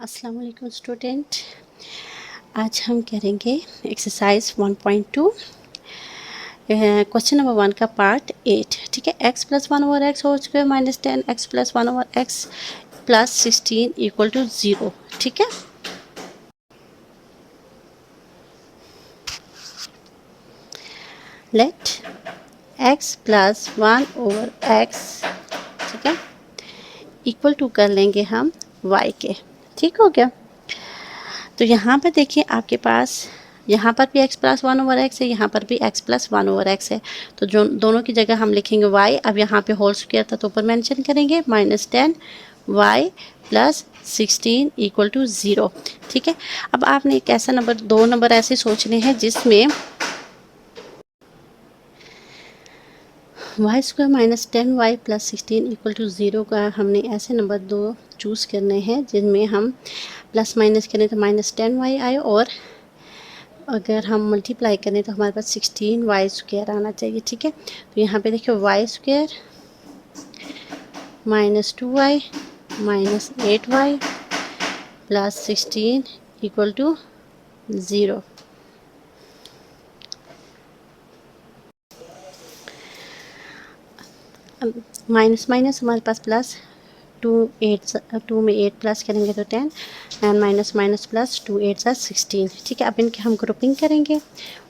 अस्सलाम वालेकुम स्टूडेंट। आज हम करेंगे एक्सरसाइज 1.2 क्वेश्चन नंबर 1 का पार्ट 8। ठीक है, x plus 1/x whole square minus 10 x plus 1/x plus 16 equal to 0। ठीक है, लेट x प्लस 1/x, ठीक है, इक्वल टू कर लेंगे हम y के। ठीक हो गया। तो यहाँ पर देखिए आपके पास यहाँ पर भी x प्लस 1/x है, यहाँ पर भी x प्लस 1/x है। तो जो दोनों की जगह हम लिखेंगे y। अब यहाँ पे होल स्क्वायर था तो ऊपर मेंशन करेंगे -10 y प्लस 16 इक्वल टू 0। ठीक है, अब आपने एक ऐसा नंबर, दो नंबर ऐसे सोचने हैं जिसमें y square minus 10y plus 16 equal to 0 का हमने ऐसे नंबर दो चूज़ करने हैं जिनमें हम प्लस माइनस करें तो -10y आए, और अगर हम मल्टीप्लाई करें तो हमारे पास 16y स्क्वायर आना चाहिए। ठीक है, तो यहाँ पे देखिए y square -2y minus 8y plus 16 equal to 0। Minus minus हमारे पास प्लस, 2 में 8 प्लस करेंगे तो 10 एंड माइनस माइनस प्लस 2 8 सा 16। ठीक है, अब इनकी हम ग्रुपिंग करेंगे।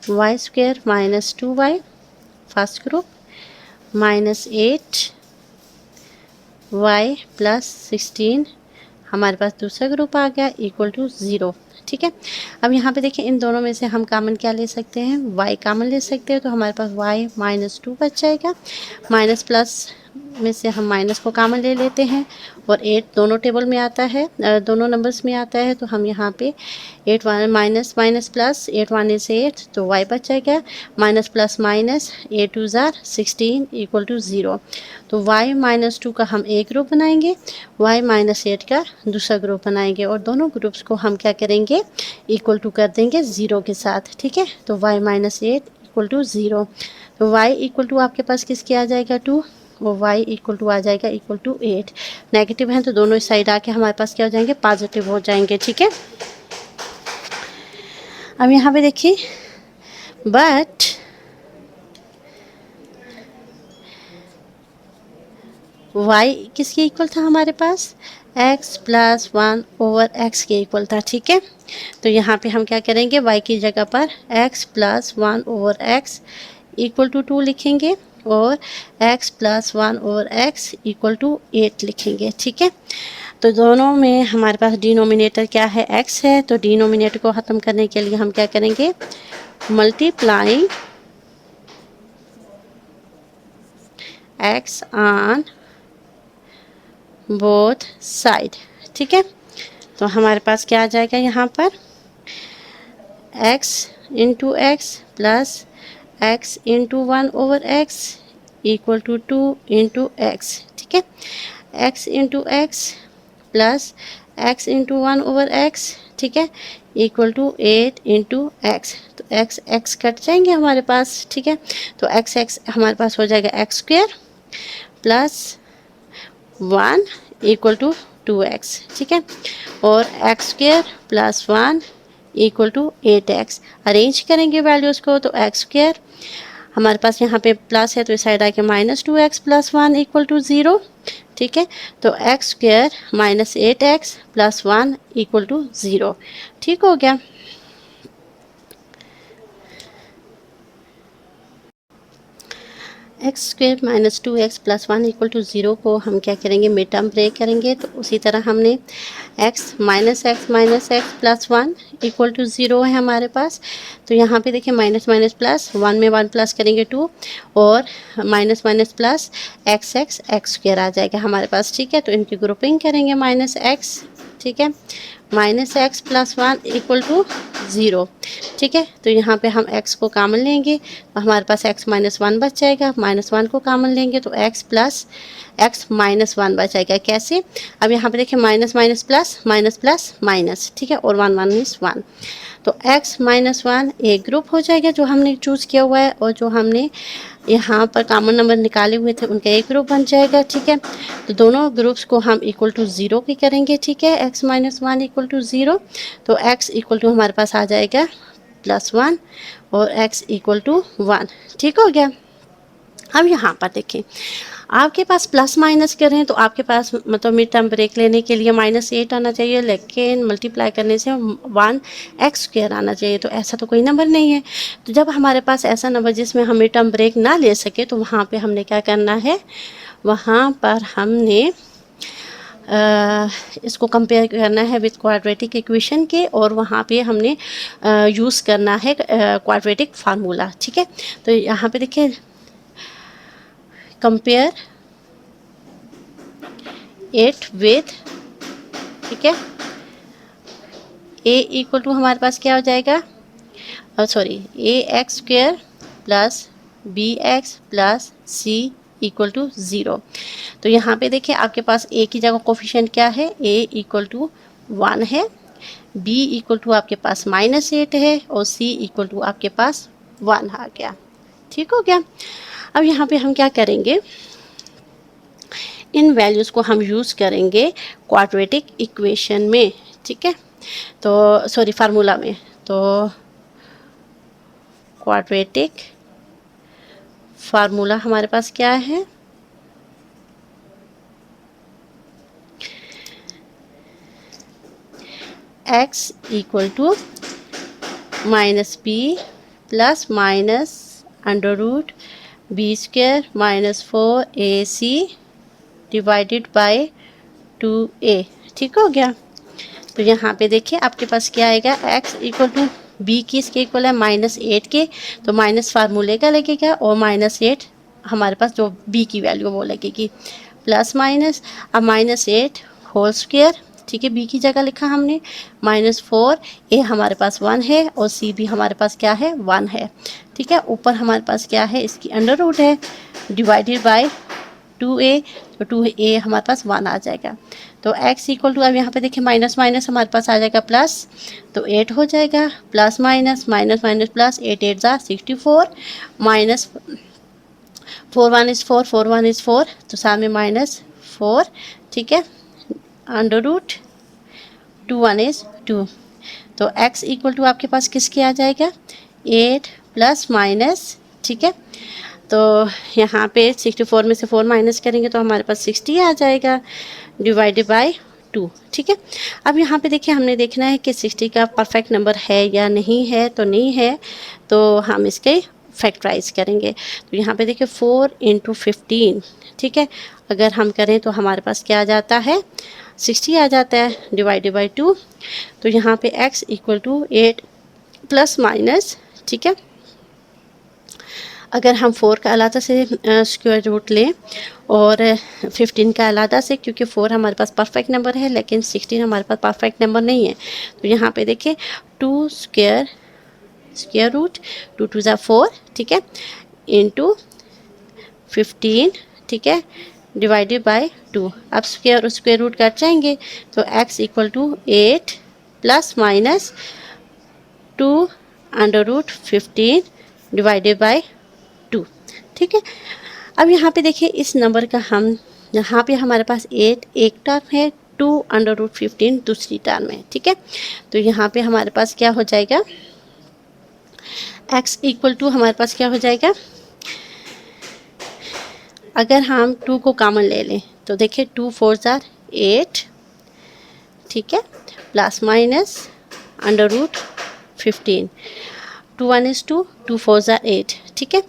Y square -2y first group, -8y plus 16 हमारे पास दूसरा ग्रुप आ गया इक्वल टू 0। ठीक है, अब यहाँ पे देखिए इन दोनों में से हम कॉमन क्या ले सकते हैं, y कॉमन ले सकते हैं। तो हमारे पास y -2 बच जाएगा। माइनस प्लस में से हम माइनस को कॉमन ले लेते हैं, और 8 दोनों टेबल में आता है, दोनों नंबर्स में आता है। तो हम यहाँ पे 8 माइनस माइनस प्लस 8 1 से 8 तो y बच जाएगा। Minus plus minus 8 2 16 equal to 0। तो y -2 का हम एक ग्रुप बनाएंगे, y -8 का दूसरा ग्रुप बनाएंगे, और दोनों ग्रुप्स को हम क्या करेंगे, इक्वल टू कर देंगे 0 के साथ। ठीक है, तो y -8 इक्वल टू 0। तो y इक्वल टू आपके पास किसके आ जाएगा 2, वो y इक्वल टू आ जाएगा इक्वल टू 8। नेगेटिव हैं तो दोनों इस साइड आके हमारे पास क्या हो जाएंगे, पॉजिटिव हो जाएंगे। ठीक है, अब यहाँ पे देखिए बट y किसके इक्वल था हमारे पास, x प्लस 1/x के इक्वल था। ठीक है, तो यहाँ पे हम क्या करेंगे, y की जगह पर x plus 1/x equal to 2 लिखेंगे, और x plus 1/x equal to 8 लिखेंगे। ठीक है, तो दोनों में हमारे पास डिनोमिनेटर क्या है, x है। तो डिनोमिनेटर को ख़त्म करने के लिए हम क्या करेंगे, multiplying x on both side. ठीक है, तो हमारे पास क्या आ जाएगा यहाँ पर, x into x plus x into 1/x equal to 2 into x. ठीक है, x into x plus x into 1/x, ठीक है, इक्वल टू 8 इंटू एक्स। तो x x कट जाएंगे हमारे पास। ठीक है, तो x x हमारे पास हो जाएगा x square plus 1 equal to 2x। ठीक है, और x square plus 1 equal to 8x। Arrange करेंगे वैल्यूज़ को, तो x स्क्वायर हमारे पास यहाँ पे प्लस है तो इस साइड आके -2x प्लस 1 इक्वल टू 0। ठीक है, तो x square -8x plus 1 equal to 0। ठीक हो गया। X square -2x plus 1 equal to 0 को हम क्या करेंगे, मिड टर्म ब्रेक करेंगे। तो उसी तरह हमने x -x plus 1 equal to 0 है हमारे पास। तो यहाँ पे देखिए माइनस माइनस प्लस 1 में 1 प्लस करेंगे 2, और minus minus plus x square आ जाएगा हमारे पास। ठीक है, तो इनकी ग्रुपिंग करेंगे -x। ठीक है, -x प्लस 1 इक्वल टू 0। ठीक है, तो यहाँ पे हम x को कॉमन लेंगे तो हमारे पास x -1 बच जाएगा। -1 को कॉमन लेंगे तो x प्लस x -1 बच जाएगा। कैसे, अब यहाँ पे देखिए minus minus plus minus plus minus. ठीक है, और 1 1 इज 1। तो x -1 एक ग्रुप हो जाएगा जो हमने चूज़ किया हुआ है, और जो हमने यहाँ पर कॉमन नंबर निकाले हुए थे उनका एक ग्रुप बन जाएगा। ठीक है, तो दोनों ग्रुप्स को हम इक्वल टू 0 की करेंगे। ठीक है, x -1 इक्वल इक्वल टू 0, तो x इक्वल टू हमारे पास आ जाएगा +1 और x इक्वल टू 1। ठीक हो गया। अब यहाँ पर देखें, आपके पास प्लस माइनस करें तो आपके पास मतलब मिड टर्म ब्रेक लेने के लिए -8 आना चाहिए, लेकिन मल्टीप्लाई करने से 1x² आना चाहिए। तो ऐसा तो कोई नंबर नहीं है। तो जब हमारे पास ऐसा नंबर जिसमें हम मिड टर्म ब्रेक ना ले सके, तो वहाँ पे हमने क्या करना है, वहाँ पर हमने इसको कंपेयर करना है विद क्वाड्रेटिक इक्वेशन के, और वहाँ पे हमने यूज़ करना है क्वाड्रेटिक फार्मूला। ठीक है, तो यहाँ पे देखिए, कंपेयर इट विद, ठीक है, a इक्वल टू हमारे पास क्या हो जाएगा, sorry, ax² plus bx plus c equal to 0। तो यहाँ पे देखिए आपके पास a की जगह कोफिशिएंट क्या है, a इक्वल टू 1 है, b इक्वल टू आपके पास -8 है, और c इक्वल टू आपके पास 1 आ गया। ठीक हो गया। अब यहाँ पे हम क्या करेंगे, इन वैल्यूज़ को हम यूज़ करेंगे क्वाड्रेटिक इक्वेशन में। ठीक है, तो सॉरी फार्मूला में। तो क्वाड्रेटिक फार्मूला हमारे पास क्या है, x equal to -b plus minus √b² -4ac divided by 2a। ठीक हो गया। तो यहाँ पे देखिए आपके पास क्या आएगा, x इक्वल टू b की इसके इक्वल है -8 के, तो माइनस फार्मूले का लगेगा, और -8 हमारे पास जो b की वैल्यू वो लगेगी, प्लस माइनस, अब -8 होल स्क्वायर। ठीक है, b की जगह लिखा हमने -4, a हमारे पास 1 है, और c भी हमारे पास क्या है, 1 है। ठीक है, ऊपर हमारे पास क्या है, इसकी अंडर रूट है, डिवाइडेड बाय 2a, तो 2a हमारे पास 1 आ जाएगा। तो x इक्वल टू, अब यहाँ पे देखिए माइनस माइनस हमारे पास आ जाएगा प्लस, तो 8 हो जाएगा, plus minus minus minus plus, 8 8 ज़ा 64, माइनस 4 1 इज़ 4, 4 1 इज़ 4, तो साथ में -4। ठीक है, अंडर रूट 2 1 इज़ 2, तो x इक्वल टू आपके पास किसके आ जाएगा, 8 प्लस माइनस। ठीक है, तो यहाँ पे 64 में से 4 माइनस करेंगे तो हमारे पास 60 आ जाएगा, डिवाइडेड बाय 2। ठीक है, अब यहाँ पे देखिए हमने देखना है कि 60 का परफेक्ट नंबर है या नहीं है, तो नहीं है तो हम इसके फैक्टराइज करेंगे। तो यहाँ पे देखिए 4 × 15, ठीक है, अगर हम करें तो हमारे पास क्या आ जाता है, 60 आ जाता है, डिवाइडेड बाय 2। तो यहाँ पे x equal to 8 plus minus. ठीक है, अगर हम 4 का अलग से स्क्वायर रूट लें और 15 का अलग से, क्योंकि 4 हमारे पास परफेक्ट नंबर है लेकिन 16 हमारे पास परफेक्ट नंबर नहीं है, तो यहाँ पे देखिए 2 स्क्वायर रूट 2 2 ज़ा 4, ठीक है, इंटू 15, ठीक है, डिवाइडेड बाय 2। अब स्क्वायर रूट कट जाएंगे, तो x equal to 8 plus minus 2 √15 divided by 2। ठीक है, अब यहाँ पे देखिए इस नंबर का हम, यहाँ पे हमारे पास 8 एक टर्म है, 2 √15 दूसरी टर्म है। ठीक है, तो यहाँ पे हमारे पास क्या हो जाएगा, x इक्वल टू हमारे पास क्या हो जाएगा, अगर हम 2 को कॉमन ले लें तो देखिए 2 4 ज़ा 8, ठीक है, प्लस माइनस √15, 2 1 इज़ 2, 2 4 ज़ा 8, ठीक है,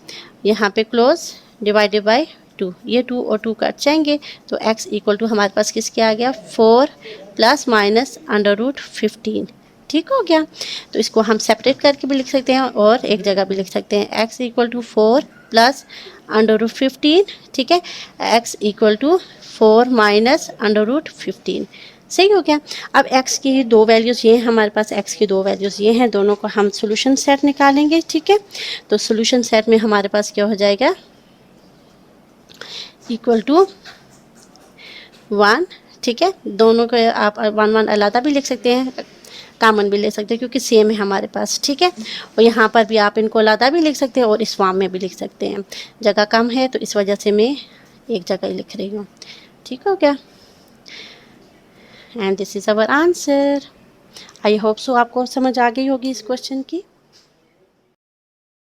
यहाँ पे क्लोज, डिवाइडेड बाय 2, ये 2 और 2 कट जाएंगे, तो x इक्वल टू हमारे पास किसके आ गया, 4 प्लस माइनस √15। ठीक हो गया, तो इसको हम सेपरेट करके भी लिख सकते हैं और एक जगह भी लिख सकते हैं, x इक्वल टू 4 प्लस √15, ठीक है, x इक्वल टू 4 माइनस √15। सही हो गया। अब x की दो वैल्यूज़ ये हैं हमारे पास, x की दो वैल्यूज़ ये हैं, दोनों को हम सोल्यूशन सेट निकालेंगे। ठीक है, तो सोल्यूशन सेट में हमारे पास क्या हो जाएगा, इक्वल टू 1, ठीक है, दोनों को आप 1 1 अलग भी लिख सकते हैं, कॉमन भी ले सकते हैं क्योंकि सेम है हमारे पास। ठीक है, और यहाँ पर भी आप इनको अलग भी लिख सकते हैं और इस फॉर्म में भी लिख सकते हैं, जगह कम है तो इस वजह से मैं एक जगह ही लिख रही हूँ। ठीक हो गया, and this is our answer. I hope so आपको समझ आ गई होगी इस क्वेश्चन की।